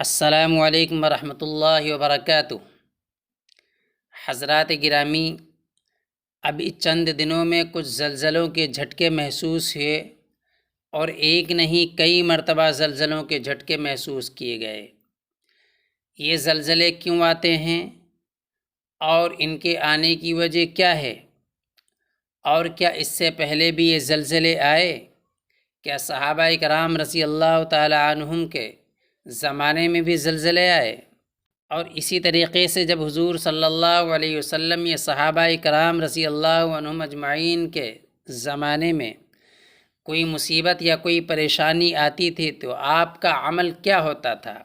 السلام علیکم ورحمۃ اللہ وبرکاتہ۔ حضرات گرامی، ابھی چند دنوں میں کچھ زلزلوں کے جھٹکے محسوس ہوئے اور ایک نہیں کئی مرتبہ زلزلوں کے جھٹکے محسوس کیے گئے۔ یہ زلزلے کیوں آتے ہیں اور ان کے آنے کی وجہ کیا ہے؟ اور کیا اس سے پہلے بھی یہ زلزلے آئے؟ کیا صحابہ کرام رضی اللہ تعالی عنہم کے زمانے میں بھی زلزلے آئے؟ اور اسی طریقے سے جب حضور صلی اللہ علیہ وسلم یہ صحابہ کرام رضی اللہ عنہم اجمعین کے زمانے میں کوئی مصیبت یا کوئی پریشانی آتی تھی تو آپ کا عمل کیا ہوتا تھا؟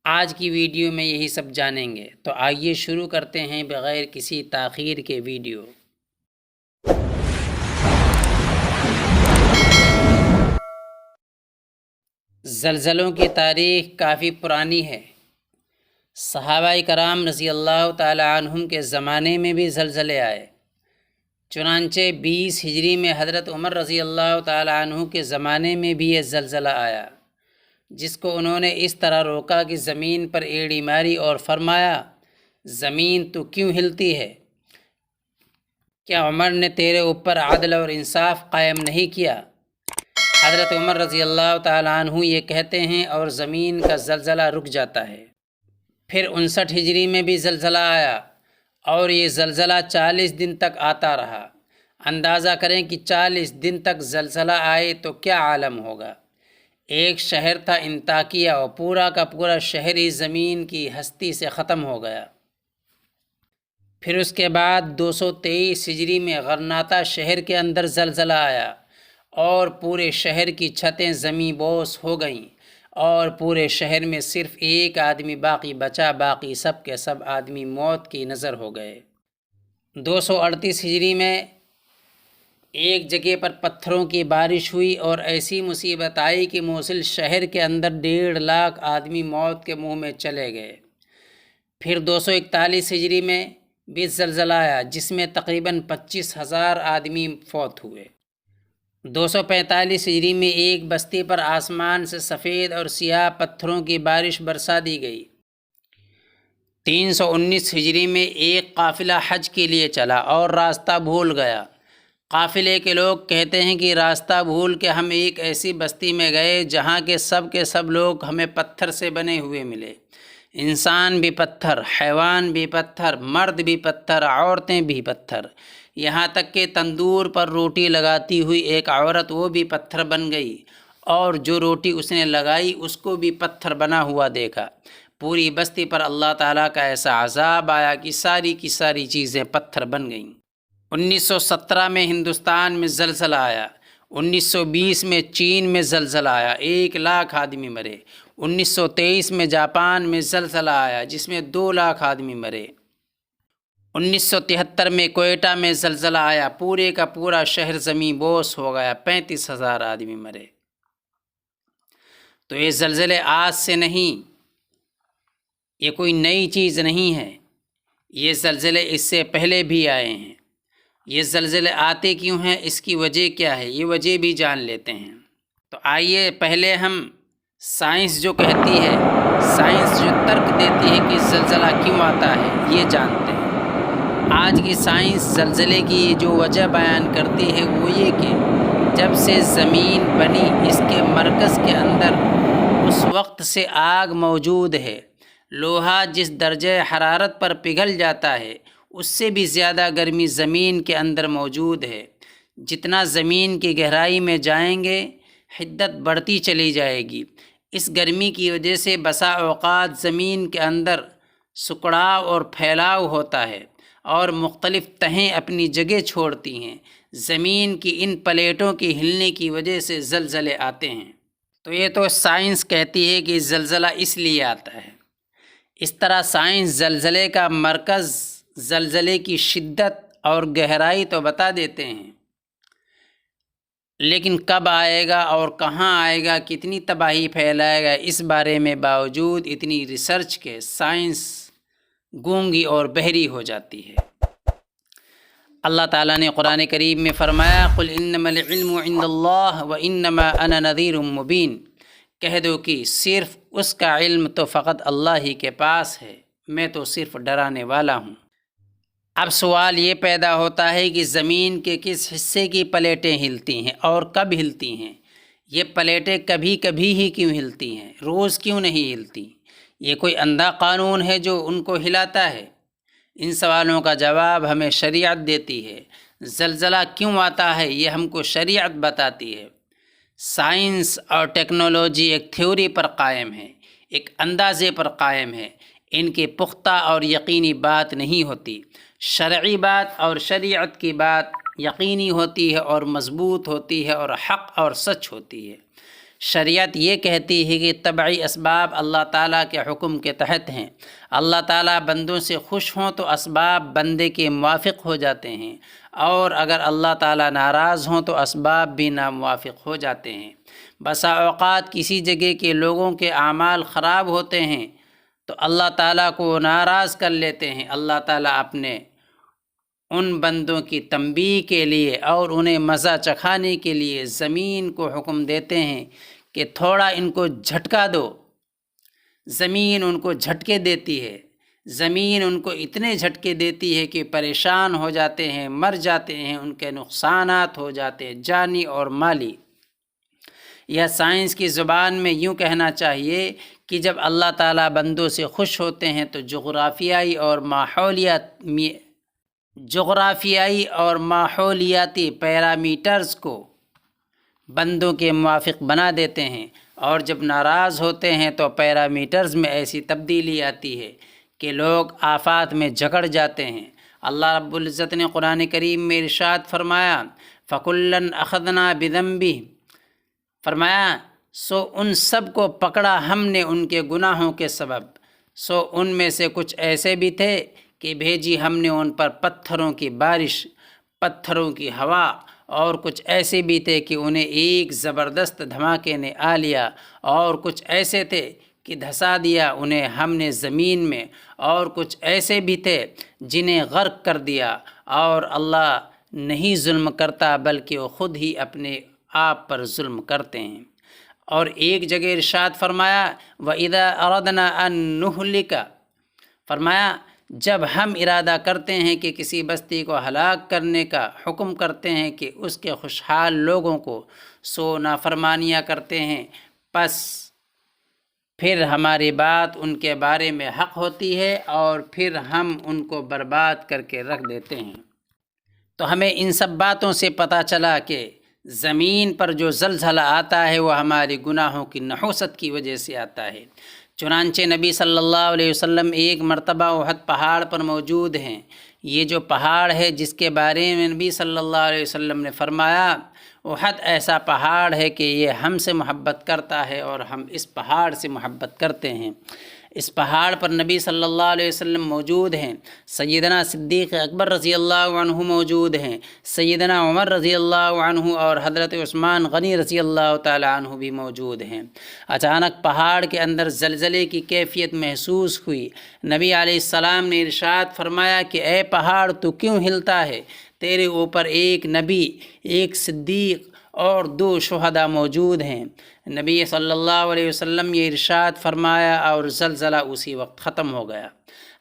آج کی ویڈیو میں یہی سب جانیں گے، تو آئیے شروع کرتے ہیں بغیر کسی تاخیر کے ویڈیو۔ زلزلوں کی تاریخ کافی پرانی ہے۔ صحابہ کرام رضی اللہ تعالی عنہم کے زمانے میں بھی زلزلے آئے۔ چنانچہ 20 ہجری میں حضرت عمر رضی اللہ تعالی عنہ کے زمانے میں بھی یہ زلزلہ آیا، جس کو انہوں نے اس طرح روکا کہ زمین پر ایڑی ماری اور فرمایا، زمین تو کیوں ہلتی ہے؟ کیا عمر نے تیرے اوپر عدل اور انصاف قائم نہیں کیا؟ حضرت عمر رضی اللہ تعالیٰ عنہ یہ کہتے ہیں اور زمین کا زلزلہ رک جاتا ہے۔ پھر 59 ہجری میں بھی زلزلہ آیا اور یہ زلزلہ 40 دن تک آتا رہا۔ اندازہ کریں کہ 40 دن تک زلزلہ آئے تو کیا عالم ہوگا۔ ایک شہر تھا انطاکیہ اور پورا کا پورا شہر ہی زمین کی ہستی سے ختم ہو گیا۔ پھر اس کے بعد 223 ہجری میں غرناطہ شہر کے اندر زلزلہ آیا اور پورے شہر کی چھتیں زمیں بوس ہو گئیں اور پورے شہر میں صرف ایک آدمی باقی بچا، باقی سب کے سب آدمی موت کی نظر ہو گئے۔ 238 ہجری میں ایک جگہ پر پتھروں کی بارش ہوئی اور ایسی مصیبت آئی کہ موصل شہر کے اندر 1.5 لاکھ آدمی موت کے منہ میں چلے گئے۔ پھر 241 ہجری میں بھی زلزلہ آیا جس میں تقریباً 25,000 آدمی فوت ہوئے۔ 245 ہجری میں ایک بستی پر آسمان سے سفید اور سیاہ پتھروں کی بارش برسا دی گئی۔ 319 ہجری میں ایک قافلہ حج کے لیے چلا اور راستہ بھول گیا۔ قافلے کے لوگ کہتے ہیں کہ راستہ بھول کے ہم ایک ایسی بستی میں گئے جہاں کے سب لوگ ہمیں پتھر سے بنے ہوئے ملے۔ انسان بھی پتھر، حیوان بھی پتھر، مرد بھی پتھر، عورتیں بھی پتھر، یہاں تک کہ تندور پر روٹی لگاتی ہوئی ایک عورت وہ بھی پتھر بن گئی اور جو روٹی اس نے لگائی اس کو بھی پتھر بنا ہوا دیکھا۔ پوری بستی پر اللہ تعالیٰ کا ایسا عذاب آیا کہ ساری کی ساری چیزیں پتھر بن گئیں۔ 1917 میں ہندوستان میں زلزلہ آیا۔ 1920 میں چین میں زلزلہ آیا، 1 لاکھ آدمی مرے۔ 1923 میں جاپان میں زلزلہ آیا جس میں 2 لاکھ آدمی مرے۔ 1973 میں کوئٹہ میں زلزلہ آیا، پورے کا پورا شہر زمین بوس ہو گیا، 35,000 آدمی مرے۔ تو یہ زلزلے آج سے نہیں، یہ کوئی نئی چیز نہیں ہے، یہ زلزلے اس سے پہلے بھی آئے ہیں۔ یہ زلزلے آتے کیوں ہیں، اس کی وجہ کیا ہے، یہ وجہ بھی جان لیتے ہیں۔ تو آئیے پہلے ہم سائنس جو کہتی ہے، سائنس جو ترک دیتی ہے کہ زلزلہ کیوں آتا ہے، یہ جانتے ہیں۔ آج کی سائنس زلزلے کی جو وجہ بیان کرتی ہے وہ یہ کہ جب سے زمین بنی اس کے مرکز کے اندر اس وقت سے آگ موجود ہے۔ لوہا جس درجہ حرارت پر پگھل جاتا ہے اس سے بھی زیادہ گرمی زمین کے اندر موجود ہے۔ جتنا زمین کی گہرائی میں جائیں گے حدت بڑھتی چلی جائے گی۔ اس گرمی کی وجہ سے بسا اوقات زمین کے اندر سکڑاؤ اور پھیلاؤ ہوتا ہے اور مختلف تہیں اپنی جگہ چھوڑتی ہیں۔ زمین کی ان پلیٹوں کی ہلنے کی وجہ سے زلزلے آتے ہیں۔ تو یہ تو سائنس کہتی ہے کہ زلزلہ اس لیے آتا ہے۔ اس طرح سائنس زلزلے کا مرکز، زلزلے کی شدت اور گہرائی تو بتا دیتے ہیں، لیکن کب آئے گا اور کہاں آئے گا، کتنی تباہی پھیلائے گا، اس بارے میں باوجود اتنی ریسرچ کے سائنس گونگی اور بہری ہو جاتی ہے۔ اللہ تعالیٰ نے قرآن کریم میں فرمایا، قُلْ إِنَّمَا الْعِلْمُ عِنْدَ اللَّهِ وَإِنَّمَا أَنَا نَذِيرٌ مُبِينٌ، کہہ دو کہ صرف اس کا علم تو فقط اللہ ہی کے پاس ہے، میں تو صرف ڈرانے والا ہوں۔ اب سوال یہ پیدا ہوتا ہے کہ زمین کے کس حصے کی پلیٹیں ہلتی ہیں اور کب ہلتی ہیں؟ یہ پلیٹیں کبھی کبھی ہی کیوں ہلتی ہیں، روز کیوں نہیں ہلتی؟ یہ کوئی اندھا قانون ہے جو ان کو ہلاتا ہے؟ ان سوالوں کا جواب ہمیں شریعت دیتی ہے۔ زلزلہ کیوں آتا ہے یہ ہم کو شریعت بتاتی ہے۔ سائنس اور ٹیکنالوجی ایک تھیوری پر قائم ہے، ایک اندازے پر قائم ہے، ان کی پختہ اور یقینی بات نہیں ہوتی۔ شرعی بات اور شریعت کی بات یقینی ہوتی ہے اور مضبوط ہوتی ہے اور حق اور سچ ہوتی ہے۔ شریعت یہ کہتی ہے کہ طبعی اسباب اللہ تعالیٰ کے حکم کے تحت ہیں۔ اللہ تعالیٰ بندوں سے خوش ہوں تو اسباب بندے کے موافق ہو جاتے ہیں، اور اگر اللہ تعالیٰ ناراض ہوں تو اسباب بھی ناموافق ہو جاتے ہیں۔ بسا اوقات کسی جگہ کے لوگوں کے اعمال خراب ہوتے ہیں تو اللہ تعالیٰ کو ناراض کر لیتے ہیں۔ اللہ تعالیٰ اپنے ان بندوں کی تنبیہ کے لیے اور انہیں مزہ چکھانے کے لیے زمین کو حکم دیتے ہیں کہ تھوڑا ان کو جھٹکا دو۔ زمین ان کو جھٹکے دیتی ہے، زمین ان کو اتنے جھٹکے دیتی ہے کہ پریشان ہو جاتے ہیں، مر جاتے ہیں، ان کے نقصانات ہو جاتے ہیں جانی اور مالی۔ یا سائنس کی زبان میں یوں کہنا چاہیے کہ جب اللہ تعالیٰ بندوں سے خوش ہوتے ہیں تو جغرافیائی اور ماحولیاتی پیرامیٹرز کو بندوں کے موافق بنا دیتے ہیں، اور جب ناراض ہوتے ہیں تو پیرامیٹرز میں ایسی تبدیلی آتی ہے کہ لوگ آفات میں جکڑ جاتے ہیں۔ اللہ رب العزت نے قرآن کریم میں ارشاد فرمایا فَكُلًّا أَخَذْنَا بِذَنبِهِ، فرمایا سو ان سب کو پکڑا ہم نے ان کے گناہوں کے سبب، سو ان میں سے کچھ ایسے بھی تھے کہ بھیجی ہم نے ان پر پتھروں کی بارش، پتھروں کی ہوا، اور کچھ ایسے بھی تھے کہ انہیں ایک زبردست دھماکے نے آ لیا، اور کچھ ایسے تھے کہ دھسا دیا انہیں ہم نے زمین میں، اور کچھ ایسے بھی تھے جنہیں غرق کر دیا۔ اور اللہ نہیں ظلم کرتا بلکہ وہ خود ہی اپنے آپ پر ظلم کرتے ہیں۔ اور ایک جگہ ارشاد فرمایا وَإِذَا أَرَدْنَا أَن نُهْلِكَ، فرمایا جب ہم ارادہ کرتے ہیں کہ کسی بستی کو ہلاک کرنے کا، حکم کرتے ہیں کہ اس کے خوشحال لوگوں کو سو نافرمانیاں کرتے ہیں، پس پھر ہماری بات ان کے بارے میں حق ہوتی ہے اور پھر ہم ان کو برباد کر کے رکھ دیتے ہیں۔ تو ہمیں ان سب باتوں سے پتہ چلا کہ زمین پر جو زلزلہ آتا ہے وہ ہماری گناہوں کی نحوست کی وجہ سے آتا ہے۔ چنانچہ نبی صلی اللہ علیہ وسلم ایک مرتبہ احد پہاڑ پر موجود ہیں۔ یہ جو پہاڑ ہے جس کے بارے میں نبی صلی اللہ علیہ وسلم نے فرمایا احد ایسا پہاڑ ہے کہ یہ ہم سے محبت کرتا ہے اور ہم اس پہاڑ سے محبت کرتے ہیں۔ اس پہاڑ پر نبی صلی اللہ علیہ وسلم موجود ہیں، سیدنا صدیق اکبر رضی اللہ عنہ موجود ہیں، سیدنا عمر رضی اللہ عنہ اور حضرت عثمان غنی رضی اللہ تعالی عنہ بھی موجود ہیں۔ اچانک پہاڑ کے اندر زلزلے کی کیفیت محسوس ہوئی۔ نبی علیہ السلام نے ارشاد فرمایا کہ اے پہاڑ تو کیوں ہلتا ہے؟ تیرے اوپر ایک نبی، ایک صدیق اور 2 شہداء موجود ہیں۔ نبی صلی اللہ علیہ وسلم یہ ارشاد فرمایا اور زلزلہ اسی وقت ختم ہو گیا۔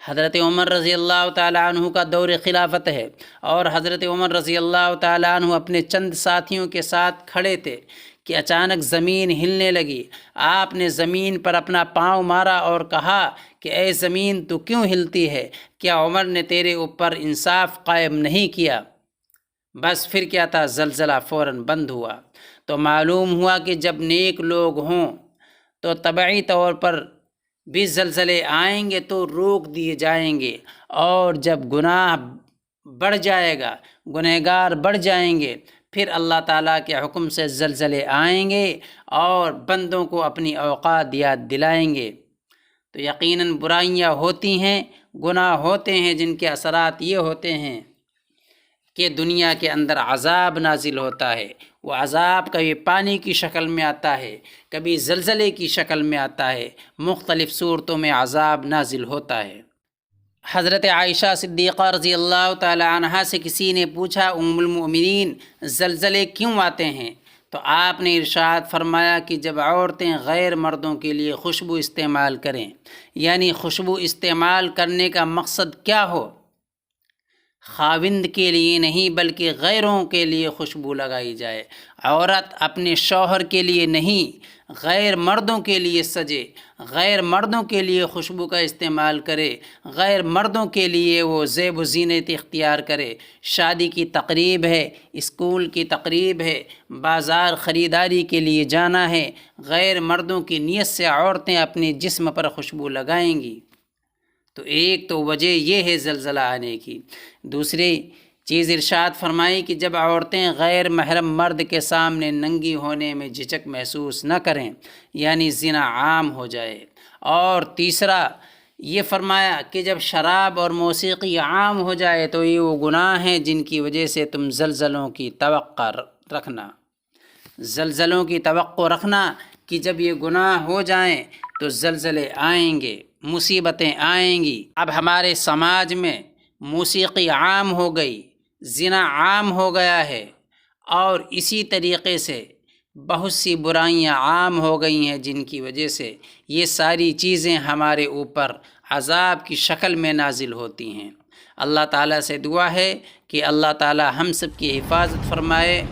حضرت عمر رضی اللہ تعالیٰ عنہ کا دور خلافت ہے، اور حضرت عمر رضی اللہ تعالیٰ عنہ اپنے چند ساتھیوں کے ساتھ کھڑے تھے کہ اچانک زمین ہلنے لگی۔ آپ نے زمین پر اپنا پاؤں مارا اور کہا کہ اے زمین تو کیوں ہلتی ہے؟ کیا عمر نے تیرے اوپر انصاف قائم نہیں کیا؟ بس پھر کیا تھا، زلزلہ فوراً بند ہوا۔ تو معلوم ہوا کہ جب نیک لوگ ہوں تو طبعی طور پر بھی زلزلے آئیں گے تو روک دیے جائیں گے، اور جب گناہ بڑھ جائے گا، گنہگار بڑھ جائیں گے، پھر اللہ تعالیٰ کے حکم سے زلزلے آئیں گے اور بندوں کو اپنی اوقات یاد دلائیں گے۔ تو یقیناً برائیاں ہوتی ہیں، گناہ ہوتے ہیں، جن کے اثرات یہ ہوتے ہیں کہ دنیا کے اندر عذاب نازل ہوتا ہے۔ وہ عذاب کبھی پانی کی شکل میں آتا ہے، کبھی زلزلے کی شکل میں آتا ہے، مختلف صورتوں میں عذاب نازل ہوتا ہے۔ حضرت عائشہ صدیقہ رضی اللہ تعالی عنہا سے کسی نے پوچھا ام المؤمنین زلزلے کیوں آتے ہیں؟ تو آپ نے ارشاد فرمایا کہ جب عورتیں غیر مردوں کے لیے خوشبو استعمال کریں، یعنی خوشبو استعمال کرنے کا مقصد کیا ہو، خاوند کے لیے نہیں بلکہ غیروں کے لیے خوشبو لگائی جائے۔ عورت اپنے شوہر کے لیے نہیں، غیر مردوں کے لیے سجے، غیر مردوں کے لیے خوشبو کا استعمال کرے، غیر مردوں کے لیے وہ زیب و زینت اختیار کرے۔ شادی کی تقریب ہے، اسکول کی تقریب ہے، بازار خریداری کے لیے جانا ہے، غیر مردوں کی نیت سے عورتیں اپنے جسم پر خوشبو لگائیں گی۔ تو ایک تو وجہ یہ ہے زلزلہ آنے کی۔ دوسری چیز ارشاد فرمائی کہ جب عورتیں غیر محرم مرد کے سامنے ننگی ہونے میں جھجک محسوس نہ کریں، یعنی زنا عام ہو جائے۔ اور تیسرا یہ فرمایا کہ جب شراب اور موسیقی عام ہو جائے تو یہ وہ گناہ ہیں جن کی وجہ سے تم زلزلوں کی توقع رکھنا، زلزلوں کی توقع رکھنا کہ جب یہ گناہ ہو جائیں تو زلزلے آئیں گے، مصیبتیں آئیں گی۔ اب ہمارے سماج میں موسیقی عام ہو گئی، زنا عام ہو گیا ہے، اور اسی طریقے سے بہت سی برائیاں عام ہو گئی ہیں جن کی وجہ سے یہ ساری چیزیں ہمارے اوپر عذاب کی شکل میں نازل ہوتی ہیں۔ اللہ تعالیٰ سے دعا ہے کہ اللہ تعالیٰ ہم سب کی حفاظت فرمائے۔